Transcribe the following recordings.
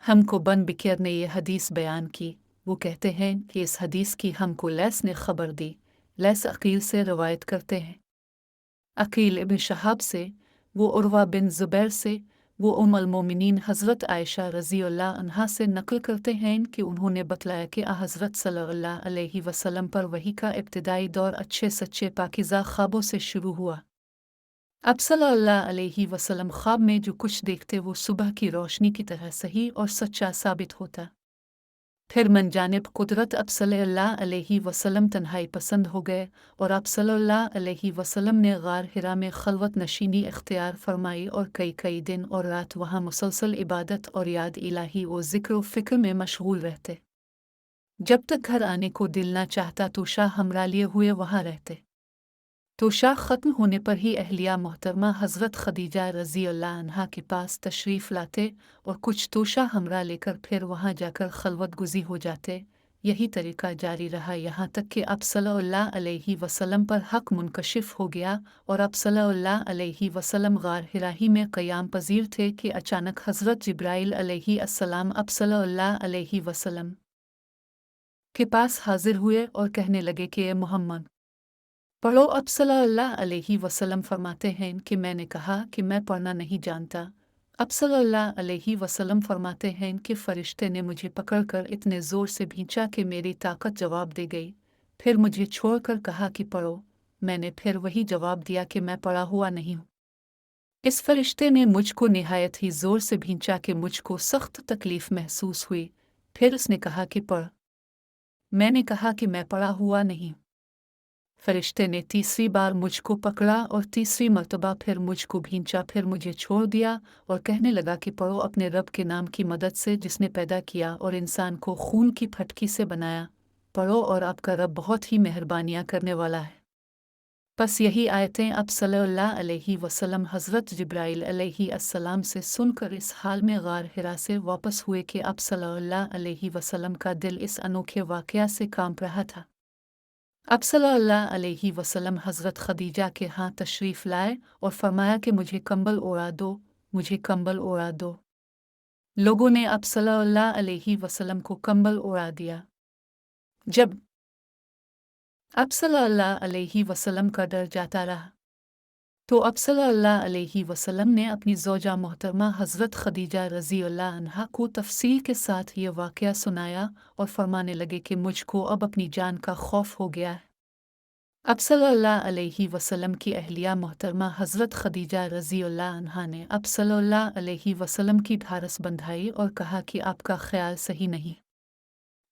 हमको बन बिखेर ने ये हदीस बयान की। वो कहते हैं कि इस हदीस की हमको लैस ने खबर दी। लैस अकील से रवायत करते हैं, अकील इब्न शहाब से, वो उर्वा बिन ज़ुबैर से, वो उम्मुल मोमिनीन हज़रत आयशा रज़ियल्लाहु अन्हा से नकल करते हैं कि उन्होंने बतलाया कि हज़रत सल्लल्लाहु अलैहि वसल्लम पर वही का इब्तिदाई दौर अच्छे सच्चे पाकीज़ा ख्वाबों से शुरू हुआ। अब सल्लल्लाहु अलैहि वसल्लम ख्वाब में जो कुछ देखते वो सुबह की रोशनी की तरह सही और सच्चा साबित होता। फिर मनजानिब कुदरत अब सल्लल्लाहु अलैहि वसल्लम तन्हाई पसंद हो गए और अब सल्लल्लाहु अलैहि वसल्लम ने गार हिरा में खलवत नशीनी इख्तियार फरमाई और कई कई दिन और रात वहाँ मुसलसल इबादत और याद इलाही और ज़िक्र व फ़िक्र में मशगूल रहते। जब तक घर आने को दिल न चाहता तो शाह हमरा लिए हुए वहाँ रहते। तो शाह ख़त्म होने पर ही अहलिया मोहतरमा हज़रत खदीजा रज़ियल्लाहु अन्हा के पास तशरीफ़ लाते और कुछ तोशा हमरा लेकर फिर वहाँ जाकर खलवत गुज़ी हो जाते। यही तरीक़ा जारी रहा यहाँ तक कि अब सल्लल्लाहु अलैहि वसल्लम पर हक़ मुनकशिफ़ हो गया और अब सल्लल्लाहु अलैहि वसल्लम गार हिरा ही में क़याम पज़ीर थे कि अचानक हज़रत जिब्राईल अलैहि अस्सलाम अब सल्लल्लाहु अलैहि वसल्लम के पास हाज़िर हुए और कहने लगे कि ए मोहम्मद पढ़ो। अब सल्लल्लाहु अलैहि वसल्लम फरमाते हैं कि मैंने कहा कि मैं पढ़ना नहीं जानता। अब सल्लल्लाहु अलैहि वसल्लम फरमाते हैं कि फ़रिश्ते ने मुझे पकड़कर इतने ज़ोर से भींचा कि मेरी ताकत जवाब दे गई। फिर मुझे छोड़कर कहा कि पढ़ो। मैंने फिर वही जवाब दिया कि मैं पढ़ा हुआ नहीं हूँ। इस फ़रिश्ते ने मुझको निहायत ही ज़ोर से भींचा कि मुझको सख्त तकलीफ़ महसूस हुई। फिर उसने कहा कि पढ़। मैंने कहा कि मैं पढ़ा हुआ नहीं हूँ। फरिश्ते ने तीसरी बार मुझको पकड़ा और तीसरी मर्तबा फिर मुझको भींचा, फिर मुझे छोड़ दिया और कहने लगा कि पढ़ो अपने रब के नाम की मदद से जिसने पैदा किया और इंसान को खून की फटकी से बनाया। पढ़ो और आपका रब बहुत ही मेहरबानियाँ करने वाला है। बस यही आयतें अब सल्लल्लाहु अलैहि वसल्लम हज़रत जिब्राईल अलैहि अस्सलाम से सुनकर इस हाल में गार हिरा से वापस हुए कि अब सल्लल्लाहु अलैहि वसल्लम का दिल इस अनोखे वाक़या से कांप रहा था। अब सल्लल्लाहु अलैहि वसल्लम हज़रत खदीजा के यहाँ तशरीफ़ लाए और फरमाया कि मुझे कंबल ओढ़ा दो, मुझे कंबल ओढ़ा दो। लोगों ने अब सल्लल्लाहु अलैहि वसल्लम को कंबल ओढ़ा दिया। जब अब सल्लल्लाहु अलैहि वसल्लम का डर जाता रहा तो अब सल्लल्लाहु अलैहि वसल्लम ने अपनी ज़ौजा मोहतरमा हज़रत खदीजा रज़ियल्लाहु अन्हा को तफ़सील के साथ ये वाक़या सुनाया और फरमाने लगे कि मुझको अब अपनी जान का खौफ हो गया है। अब सल्लल्लाहु अलैहि वसल्लम की अहलिया मोहतरमा हज़रत खदीजा रज़ियल्लाहु अन्हा ने अब सल्लल्लाहु अलैहि वसल्लम की ढारस बंधाई और कहा कि आपका ख्याल सही नहीं।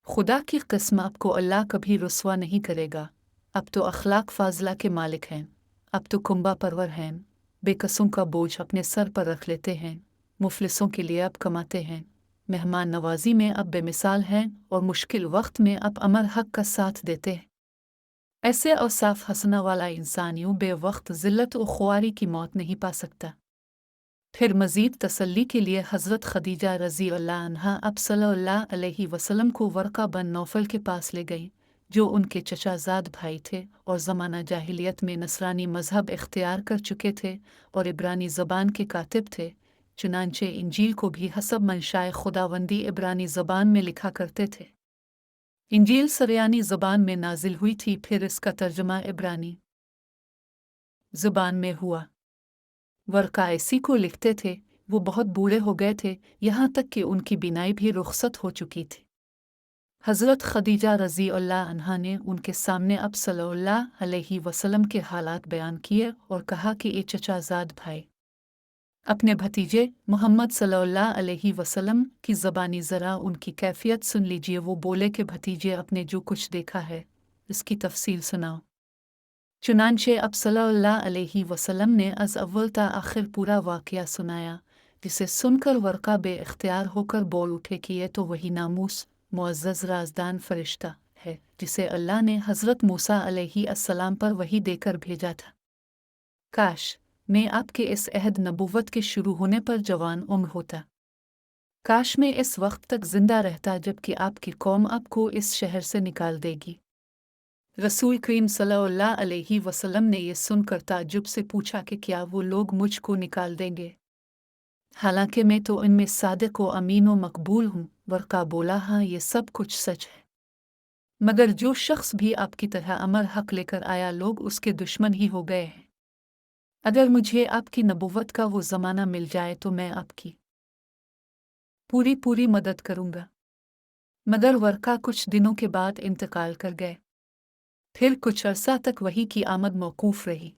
खुदा की कसम आपको अल्लाह कभी रुस्वा नहीं करेगा। अब तो अखलाक फाजला के मालिक हैं, अब तो कुंबा परवर हैं, बेकसों का बोझ अपने सर पर रख लेते हैं, मुफलिसों के लिए अब कमाते हैं, मेहमान नवाजी में अब बेमिसाल हैं और मुश्किल वक्त में अब अमर हक का साथ देते हैं। ऐसे औसाफ हसना वाला इंसान यूं बेवक्त ज़िल्लत और ख्वारी की मौत नहीं पा सकता। फिर मज़ीद तसल्ली के लिए हज़रत खदीजा रज़ियल्लाहु अन्हा अब सल्लल्लाहु अलैहि वसल्लम को वर्का बन नौफल के पास ले गई, जो उनके चचाज़ाद भाई थे और ज़माना जाहिलियत में नसरानी मज़हब इख्तियार कर चुके थे और इब्रानी ज़बान के कातिब थे। चुनांचे इंजील को भी हसब मंशाए खुदावंदी इब्रानी ज़बान में लिखा करते थे। इंजील सरयानी ज़बान में नाजिल हुई थी, फिर इसका तर्जुमा इब्रानी ज़बान में हुआ। वर्का इसी को लिखते थे। वो बहुत बूढ़े हो गए थे, यहाँ तक कि उनकी बीनाई भी रुखसत हो चुकी थी। हज़रत खदीजा रज़ियल्लाहु अन्हा ने उनके सामने अब सल्लल्लाहु अलैहि वसल्लम के हालात बयान किए और कहा कि ए चचाज़ाद भाई, अपने भतीजे मोहम्मद सल्लल्लाहु अलैहि वसल्लम की ज़बानी ज़रा उनकी कैफियत सुन लीजिए। वो बोले कि भतीजे, अपने जो कुछ देखा है इसकी तफसील सुनाओ। चुनांचे अब सल्लल्लाहु अलैहि वसल्लम ने अज़ अव्वल ता आखिर पूरा वाक़या सुनाया, जिसे सुनकर वर्का बे-इख्तियार होकर बोल उठे कि ये तो वही नामूस मुअज़्ज़ज़ राज़दान फ़रिश्ता है जिसे अल्लाह ने हज़रत मूसा अलैहि अस्सलाम पर वही देकर भेजा था। काश मैं आपके इस अहद नबूवत के शुरू होने पर जवान उम्र होता। काश मैं इस वक्त तक ज़िंदा रहता जबकि आपकी कौम आपको इस शहर से निकाल देगी। रसूल करीम सल्लल्लाहु अलैहि वसल्लम ने ये सुनकर ताज्जुब से पूछा कि क्या वो लोग मुझको निकाल देंगे? حالانکہ میں تو ان میں صادق و امین و مقبول ہوں۔ ورقہ بولا ہاں یہ سب کچھ سچ ہے، مگر جو شخص بھی آپ کی طرح امر حق لے کر آیا لوگ اس کے دشمن ہی ہو گئے ہیں۔ اگر مجھے آپ کی نبوت کا وہ زمانہ مل جائے تو میں آپ کی پوری مدد کروں گا۔ مگر ورقہ کچھ دنوں کے بعد انتقال کر گئے۔ پھر کچھ عرصہ تک وحی کی آمد موقوف رہی۔